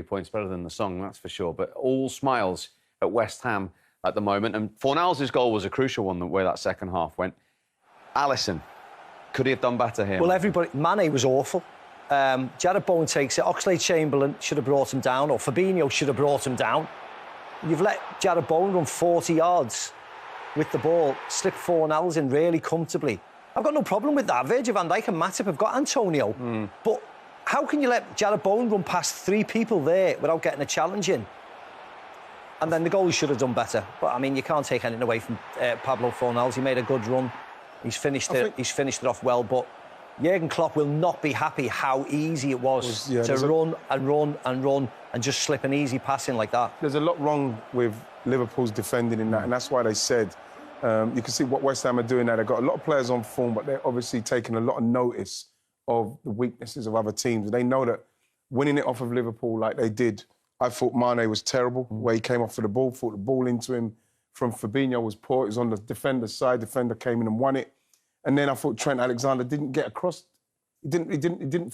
points better than the song, that's for sure. But all smiles at West Ham at the moment. And Fornals' goal was a crucial one, the way that second half went. Alisson, could he have done better here? Well, everybody... Mane was awful. Jarrod Bowen takes it. Oxlade-Chamberlain should have brought him down, or Fabinho should have brought him down. You've let Jarrod Bowen run 40 yards with the ball, slip Fornals in really comfortably. I've got no problem with that. Virgil van Dijk and Matip have got Antonio. But how can you let Jarrod Bowen run past 3 people there without getting a challenge in? And then the goalie should have done better. But, I mean, you can't take anything away from Pablo Fornals. He made a good run. He's finished it off well, but Jurgen Klopp will not be happy how easy it was to run and just slip an easy pass in like that. There's a lot wrong with Liverpool's defending in that, and that's why they said you can see what West Ham are doing now. They've got a lot of players on form, but they're obviously taking a lot of notice of the weaknesses of other teams. They know that winning it off of Liverpool like they did, I thought Mane was terrible, where he came off for the ball, thought the ball into him from Fabinho was poor. It was on the defender's side. Defender came in and won it. And then I thought Trent Alexander didn't get across. He didn't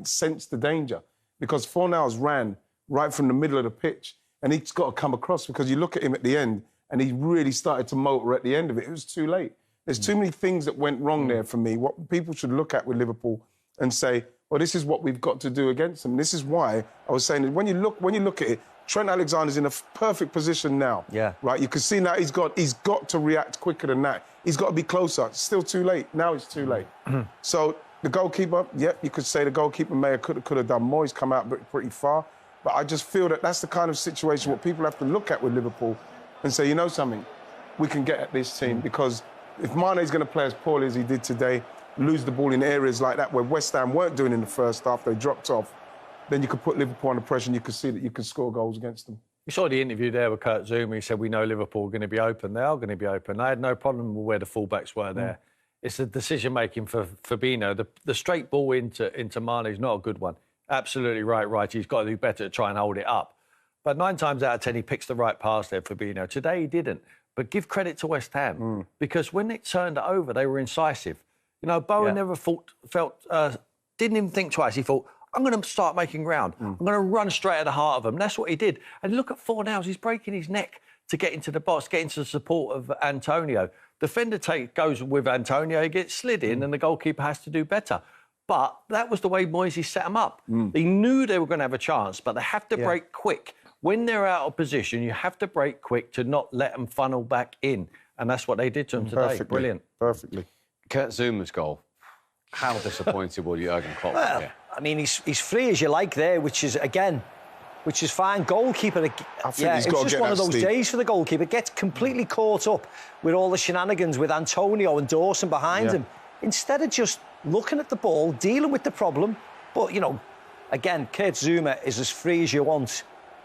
sense the danger, because Fornals ran right from the middle of the pitch, and he's got to come across, because you look at him at the end and he really started to motor at the end of it. It was too late. There's too many things that went wrong there for me. What people should look at with Liverpool and say, well, this is what we've got to do against them. This is why I was saying that when you look at it, Trent Alexander's in a perfect position now. Yeah. Right? You can see now he's got to react quicker than that. He's got to be closer. It's still too late. Now it's too late. So the goalkeeper, you could say the goalkeeper could have done more. He's come out pretty far. But I just feel that that's the kind of situation what people have to look at with Liverpool and say, you know something, we can get at this team, because if Mane's going to play as poorly as he did today, lose the ball in areas like that where West Ham weren't doing in the first half, they dropped off, then you could put Liverpool under pressure and you could see that you can score goals against them. You saw the interview there with Kurt Zouma. He said, we know Liverpool are going to be open. They are going to be open. I had no problem with where the fullbacks were there. It's the decision-making for Fabinho. The straight ball into Mane is not a good one. Absolutely right. He's got to do better to try and hold it up. But 9 times out of 10, he picks the right pass there, Fabinho. Today, he didn't. But give credit to West Ham, because when it turned it over, they were incisive. You know, Bowen never didn't even think twice. He thought, I'm going to start making ground. I'm going to run straight at the heart of them. That's what he did. And look at Fornals. He's breaking his neck to get into the box, get into the support of Antonio. Defender goes with Antonio, he gets slid in, and the goalkeeper has to do better. But that was the way Moisey set them up. They knew they were going to have a chance, but they have to break quick. When they're out of position, you have to break quick to not let them funnel back in. And that's what they did to them today. Brilliant. Perfectly. Kurt Zouma's goal. How disappointed will Jurgen Klopp be? Well, I mean, he's free as you like there, which is fine. Goalkeeper, I think he's got to just get one of that those days for the goalkeeper. Gets completely caught up with all the shenanigans with Antonio and Dawson behind him, instead of just looking at the ball, dealing with the problem. But, you know, again, Kurt Zouma is as free as you want.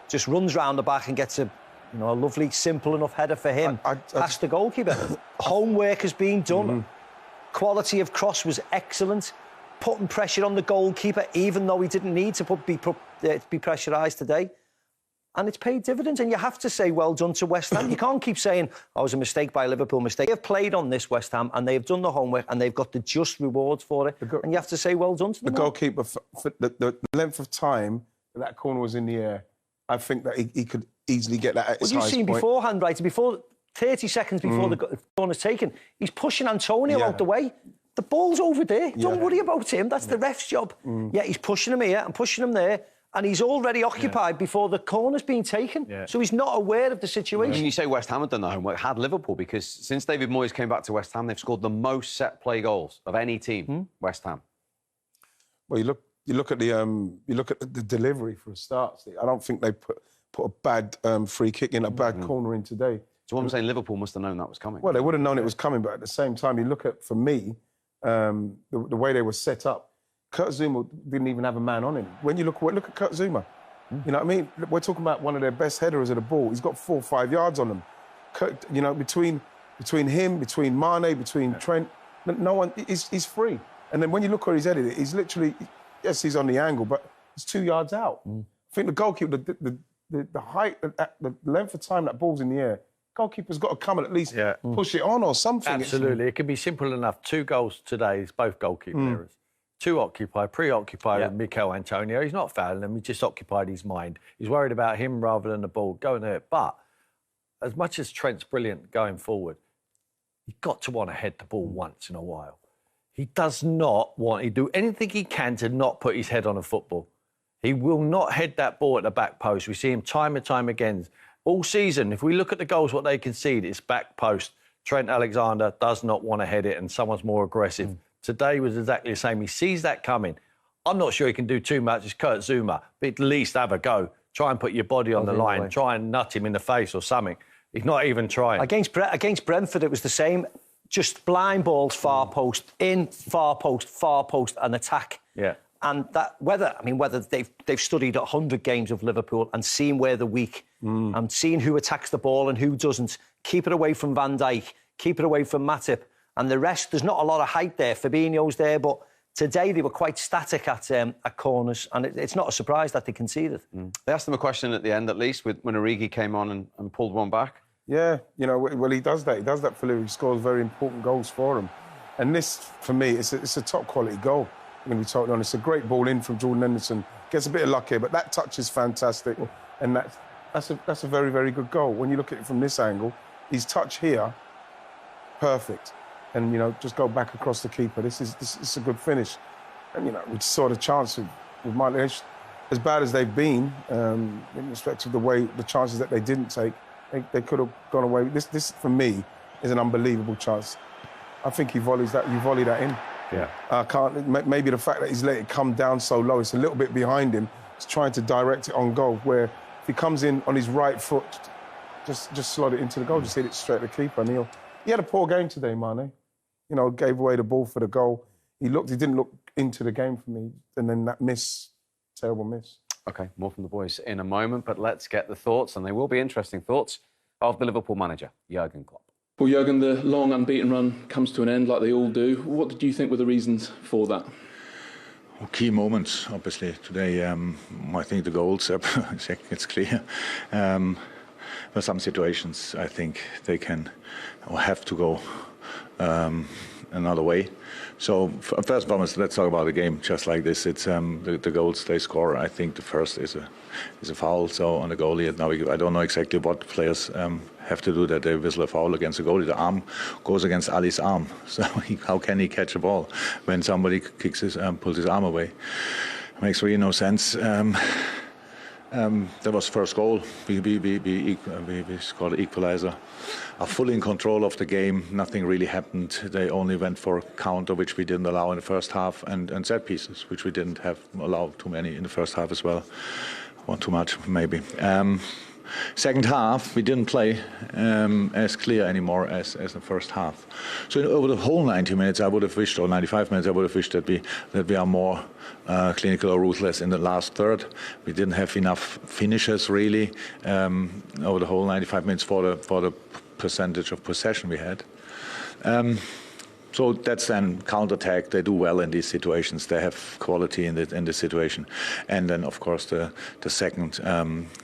Just runs round the back and gets a lovely, simple enough header for him past the goalkeeper. Homework has been done. Quality of cross was excellent. Putting pressure on the goalkeeper, even though he didn't need to be pressurised today. And it's paid dividends, and you have to say well done to West Ham. You can't keep saying, oh, it was a mistake by Liverpool, mistake. They've played on this, West Ham, and they've done the homework, and they've got the just rewards for it. And you have to say well done to them. The goalkeeper, for the length of time that corner was in the air, I think that he could easily get that at his highest point. Well, you've seen beforehand, right? 30 seconds before the corner's taken, he's pushing Antonio out the way. The ball's over there. Don't worry about him. That's the ref's job. Yeah, he's pushing him here and pushing him there, and he's already occupied before the corner's been taken. So he's not aware of the situation. And you say West Ham had done the homework, had Liverpool, because since David Moyes came back to West Ham, they've scored the most set-play goals of any team, West Ham. Well, you look at the delivery for a start, Steve. I don't think they put a bad free kick in, a bad corner in today. So what I'm saying, Liverpool must have known that was coming. Well, they would have known it was coming, but at the same time, you look at, for me, the way they were set up, Kurt Zouma didn't even have a man on him. When you look at Kurt Zouma, you know what I mean? We're talking about one of their best headers of the ball. He's got 4 or 5 yards on him. Kurt, you know, between him, between Mane, between Trent, no one, he's free. And then when you look where he's headed it, he's literally, yes, he's on the angle, but he's 2 yards out. I think the goalkeeper, the height, the length of time that ball's in the air, goalkeeper's got to come and at least push it on or something. Absolutely. It can be simple enough. 2 goals today is both goalkeeper errors. too occupied, preoccupied with Mikel Antonio. He's not fouling him, he just occupied his mind. He's worried about him rather than the ball going there. But as much as Trent's brilliant going forward, you've got to want to head the ball once in a while. He does not want to do anything he can to not put his head on a football. He will not head that ball at the back post. We see him time and time again. All season, if we look at the goals, what they concede, it's back post. Trent Alexander does not want to head it and someone's more aggressive. Today was exactly the same. He sees that coming. I'm not sure he can do too much. It's Kurt Zouma. But at least have a go. Try and put your body on the line. Try and nut him in the face or something. He's not even trying. Against Brentford, it was the same. Just blind balls, far post, in, far post, and attack. Yeah. And that whether they've studied 100 games of Liverpool and seen where they're weak and seen who attacks the ball and who doesn't. Keep it away from Van Dijk. Keep it away from Matip. And the rest, there's not a lot of height there. Fabinho's there, but today they were quite static at corners, and it's not a surprise that they conceded. They asked them a question at the end, at least, when Origi came on and pulled one back. Yeah, you know, well, he does that. He does that for Liverpool. He scores very important goals for him. And this, for me, it's a top-quality goal. I'm going to be totally honest. It's a great ball in from Jordan Henderson. Gets a bit of luck here, but that touch is fantastic. And that's a very, very good goal. When you look at it from this angle, his touch here, perfect. And, you know, just go back across the keeper. This is a good finish. And, you know, we saw the chance with Martin. As bad as they've been, in respect of the chances that they didn't take, they could have gone away. This, for me, is an unbelievable chance. I think he volley that in. Yeah. I can't. Maybe the fact that he's let it come down so low, it's a little bit behind him. He's trying to direct it on goal. Where if he comes in on his right foot, just slot it into the goal, just hit it straight at the keeper. And he had a poor game today, Mane. You know, gave away the ball for the goal. He didn't look into the game for me. And then that terrible miss. OK, more from the boys in a moment, but let's get the thoughts, and they will be interesting thoughts, of the Liverpool manager, Jurgen Klopp. Well, Jurgen, the long unbeaten run comes to an end like they all do. What did you think were the reasons for that? Well, key moments, obviously. Today, I think the goals, it's clear. But some situations, I think they can or have to go another way. So first and foremost, let's talk about the game just like this. It's the goals they score. I think the first is a foul. So on the goalie, now I don't know exactly what players have to do that they whistle a foul against the goalie. The arm goes against Ali's arm. So how can he catch a ball when somebody pulls his arm away? Makes really no sense. That was first goal. We scored an equaliser. Are fully in control of the game. Nothing really happened. They only went for a counter, which we didn't allow in the first half, and set pieces, which we didn't have allowed too many in the first half as well. One too much, maybe. Second half, we didn't play as clear anymore as the first half. So over the whole 90 minutes, I would have wished, or 95 minutes, I would have wished that we are more clinical or ruthless in the last third. We didn't have enough finishes really over the whole 95 minutes for the percentage of possession we had. So that's then counter-attack. They do well in these situations. They have quality in this situation. And then, of course, the second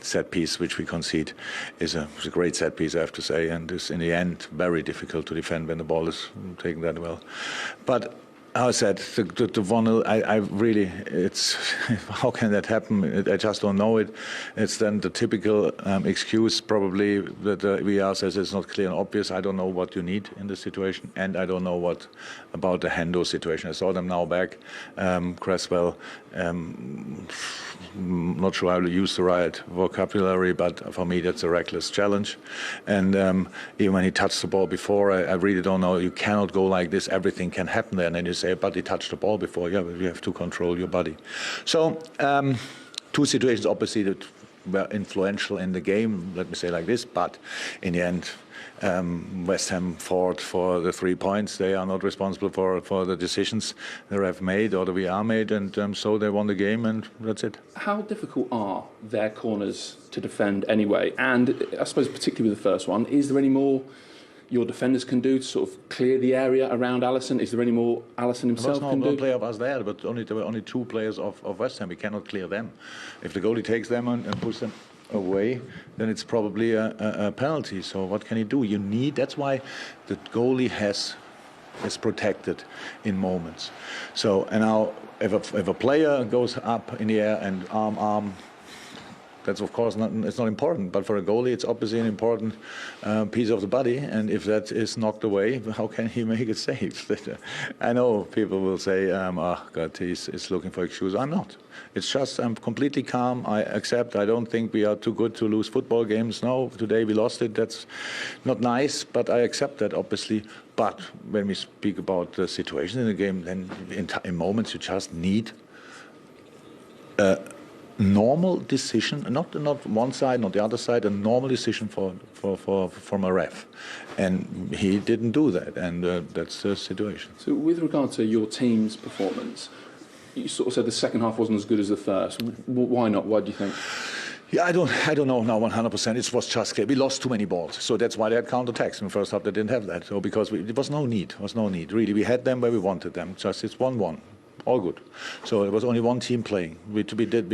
set piece, which we concede, is a great set piece, I have to say. And is, in the end, very difficult to defend when the ball is taken that well. But I said, the one, I really, it's, how can that happen? I just don't know it. It's then the typical excuse, probably, that the VR says it's not clear and obvious. I don't know what you need in this situation, and I don't know what about the Hendo situation. I saw them now back. Cresswell, not sure I will use the right vocabulary, but for me, that's a reckless challenge. And even when he touched the ball before, I really don't know. You cannot go like this. Everything can happen there. And then you say, but he touched the ball before. Yeah, but you have to control your body. So two situations, obviously, that were influential in the game, let me say like this. But in the end, West Ham fought for the 3 points. They are not responsible for the decisions they have made or that we are made, and so they won the game, and that's it. How difficult are their corners to defend anyway? And I suppose particularly with the first one, is there any more your defenders can do to sort of clear the area around Alisson? Is there any more Alisson himself can do? There was no player of us there, but there were only 2 players of West Ham. We cannot clear them. If the goalie takes them and puts them away, then it's probably a penalty. So what can he do? That's why the goalie has is protected in moments. So, and now if a player goes up in the air and arm, that's of course it's not important, but for a goalie it's obviously an important piece of the body, and if that is knocked away, how can he make a save? I know people will say, oh God, he's looking for excuses. I'm not. It's just I'm completely calm. I accept. I don't think we are too good to lose football games. No, today we lost it. That's not nice, but I accept that, obviously. But when we speak about the situation in the game, then in moments you just need normal decision, not one side, not the other side, a normal decision from a ref, and he didn't do that, and that's the situation. So, with regard to your team's performance, you sort of said the second half wasn't as good as the first. Why not? Why do you think? Yeah, I don't know now 100%. It was just clear. We lost too many balls, so that's why they had counter-attacks in the first half. They didn't have that, so because there was no need. Really, we had them where we wanted them. Just it's 1-1. All good. So it was only one team playing. We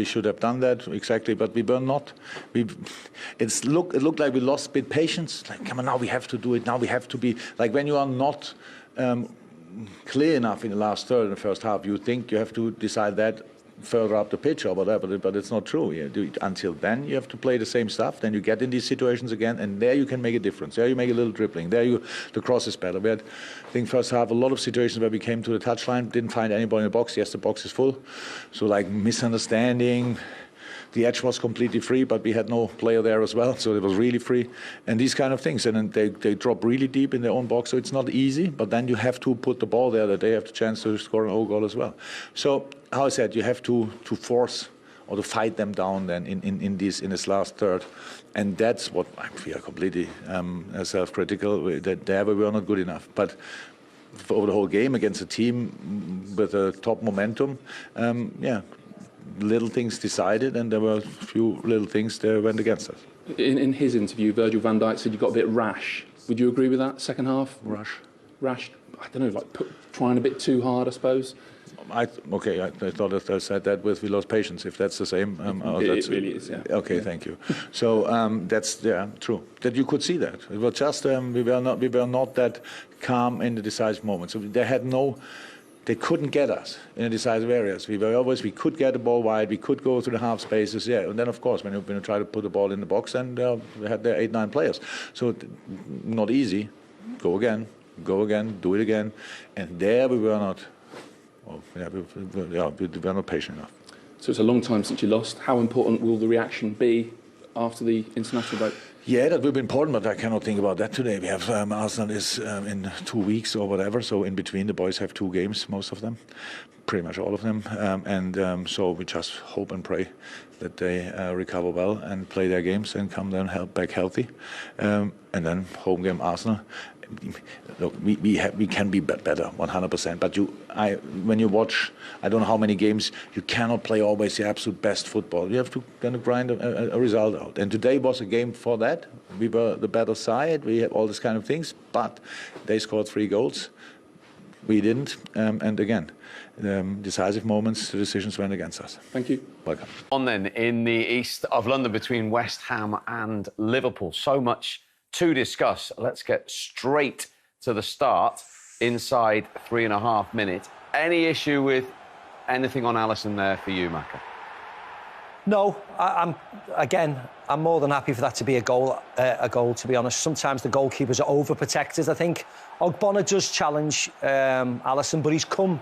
should have done that exactly, but we were not. It looked like we lost a bit patience. Like, come on, now we have to do it. Now we have to be like when you are not clear enough in the last third in the first half. You think you have to decide that further up the pitch or whatever, but it's not true. Until then, you have to play the same stuff. Then you get in these situations again, and there you can make a difference. There you make a little dribbling. There the cross is better. We had, I think, first half a lot of situations where we came to the touchline, didn't find anybody in the box. Yes, the box is full. So like misunderstanding. The edge was completely free, but we had no player there as well, so it was really free. And these kind of things. And then they drop really deep in their own box, so it's not easy, but then you have to put the ball there that they have the chance to score an own goal as well. So, how I said, you have to force or to fight them down then in this last third. And that's what I feel completely self-critical, that there we were not good enough. But over the whole game against a team with a top momentum, little things decided, and there were a few little things that went against us. In his interview, Virgil van Dijk said you got a bit rash. Would you agree with that? Second half? Rash? I don't know, like trying a bit too hard, I suppose. I thought that I said that with we lost patience. If that's the same, it really is. Yeah. Okay, thank you. So that's true. That you could see that. It was just we were not that calm in the decisive moments. So they couldn't get us in the decisive areas. We could get the ball wide, we could go through the half spaces, and then of course when you try to put the ball in the box, and we had there 8-9 players. So not easy. Go again, do it again, and there we were not. We were not patient enough. So it's a long time since you lost. How important will the reaction be after the international break? Yeah, that will be important, but I cannot think about that today. We have Arsenal is in 2 weeks or whatever, so in between the boys have 2 games, most of them, pretty much all of them, and so we just hope and pray that they recover well and play their games and come then back healthy, and then home game Arsenal. Look, we can be better, 100%. But when you watch, I don't know how many games, you cannot play always the absolute best football. You have to kind of grind a result out. And today was a game for that. We were the better side. We have all these kind of things. But they scored 3 goals. We didn't. And again, decisive moments, the decisions went against us. Thank you. Welcome. On then in the east of London between West Ham and Liverpool. So much to discuss. Let's get straight to the start inside 3.5 minutes. Any issue with anything on Alisson there for you, Maka? No, I'm more than happy for that to be a goal, to be honest. Sometimes the goalkeepers are overprotected. I think Ogbonna does challenge Alisson, but he's come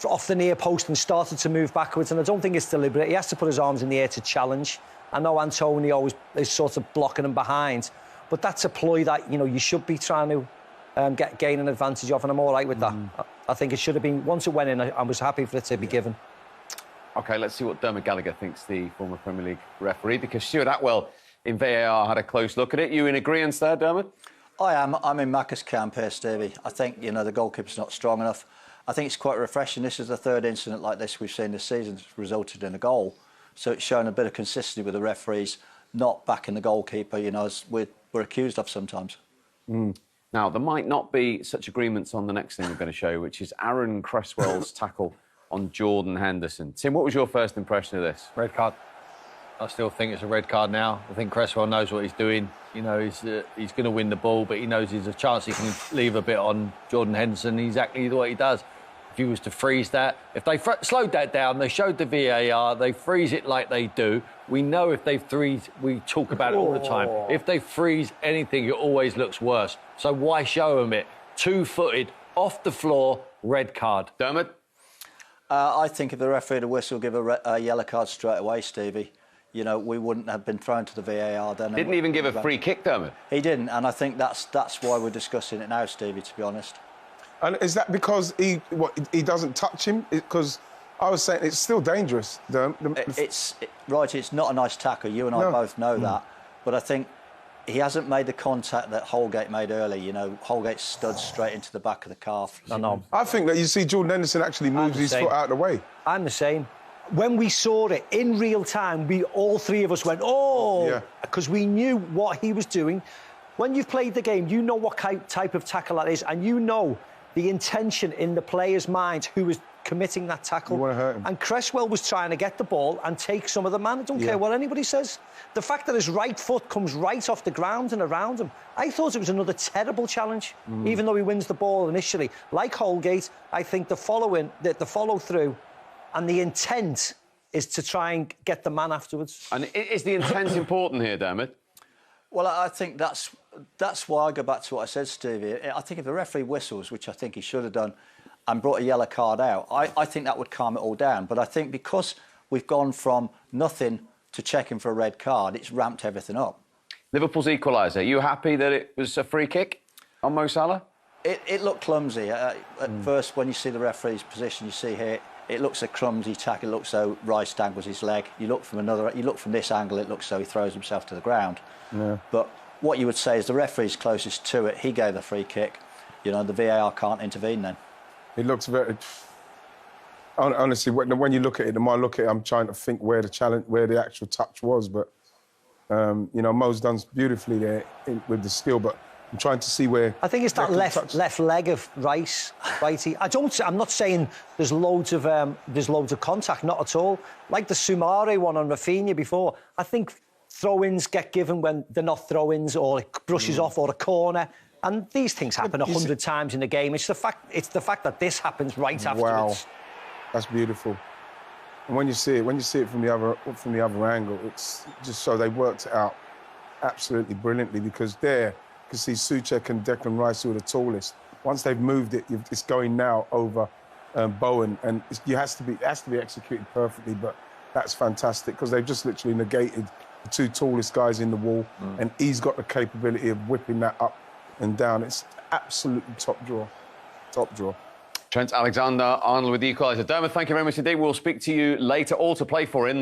off the near post and started to move backwards, and I don't think it's deliberate. He has to put his arms in the air to challenge. I know Antonio is sort of blocking him behind, but that's a ploy that, you should be trying to gain an advantage of, and I'm all right with that. I think it should have been, once it went in, I was happy for it to be given. OK, let's see what Dermot Gallagher thinks, the former Premier League referee, because Stuart Atwell in VAR had a close look at it. You in agreement there, Dermot? I am. I'm in Maka's camp here, Stevie. I think, the goalkeeper's not strong enough. I think it's quite refreshing. This is the 3rd incident like this we've seen this season that's resulted in a goal. So it's shown a bit of consistency with the referees not backing the goalkeeper, as we're accused of sometimes. Now, there might not be such agreements on the next thing we're going to show you, which is Aaron Cresswell's tackle on Jordan Henderson. Tim, what was your first impression of this? Red card. I still think it's a red card now. I think Cresswell knows what he's doing. You know, he's going to win the ball, but he knows there's a chance he can leave a bit on Jordan Henderson. Exactly what he does. If he was to freeze that, if they slowed that down, they showed the VAR, they freeze it like they do. We know if they freeze, we talk about it all the time. If they freeze anything, it always looks worse. So why show them it? 2-footed, off the floor, red card. Dermot? I think if the referee had a whistle, give a yellow card straight away, Stevie. You know, we wouldn't have been thrown to the VAR then. Didn't even give a free kick, Dermot. He didn't, and I think that's why we're discussing it now, Stevie, to be honest. And is that because he doesn't touch him? Because I was saying it's still dangerous. It's not a nice tackle. You and I both know that. But I think he hasn't made the contact that Holgate made early. You know, Holgate stood straight into the back of the calf. No. I think that you see Jordan Henderson actually moves his foot out of the way. I'm the same. When we saw it in real time, all three of us went, oh, because we knew what he was doing. When you've played the game, you know what type of tackle that is, and you know the intention in the player's mind who was committing that tackle. You want to hurt him. And Cresswell was trying to get the ball and take some of the man. I don't care what anybody says. The fact that his right foot comes right off the ground and around him, I thought it was another terrible challenge, even though he wins the ball initially. Like Holgate, I think the follow-through and the intent is to try and get the man afterwards. And is the intent important here, Dermot? Well, I think that's why I go back to what I said, Stevie. I think if the referee whistles, which I think he should have done, and brought a yellow card out, I think that would calm it all down. But I think because we've gone from nothing to checking for a red card, it's ramped everything up. Liverpool's equaliser. Are you happy that it was a free kick on Mo Salah? It looked clumsy. At first, when you see the referee's position, you see here, it looks a clumsy tackle. It looks so Rice dangles his leg. You look from this angle, it looks so he throws himself to the ground. Yeah. But what you would say is the referee's closest to it. He gave the free kick. You know, the VAR can't intervene then. It looks very... Honestly, when you look at it, the more I look at it, I'm trying to think where the actual touch was. But, you know, Mo's done beautifully there with the skill, but I'm trying to see where... I think it's that left leg of Rice, Righty. I'm not saying there's loads of contact, not at all. Like the Soumare one on Rafinha before, I think throw-ins get given when they're not throw-ins, or it brushes off, or a corner. And these things happen 100 times in a game. It's the fact that this happens right afterwards. Wow, that's beautiful. And when you see it from the other angle, it's just so they worked it out absolutely brilliantly, because there you can see Souček and Declan Rice, who are the tallest. Once they've moved it, it's going now over Bowen, and it has to be executed perfectly. But that's fantastic, because they've just literally negated the two tallest guys in the wall, and he's got the capability of whipping that up and down. It's absolutely top draw. Trent Alexander-Arnold with the equaliser. Dermot, thank you very much indeed. We'll speak to you later. All to play for in the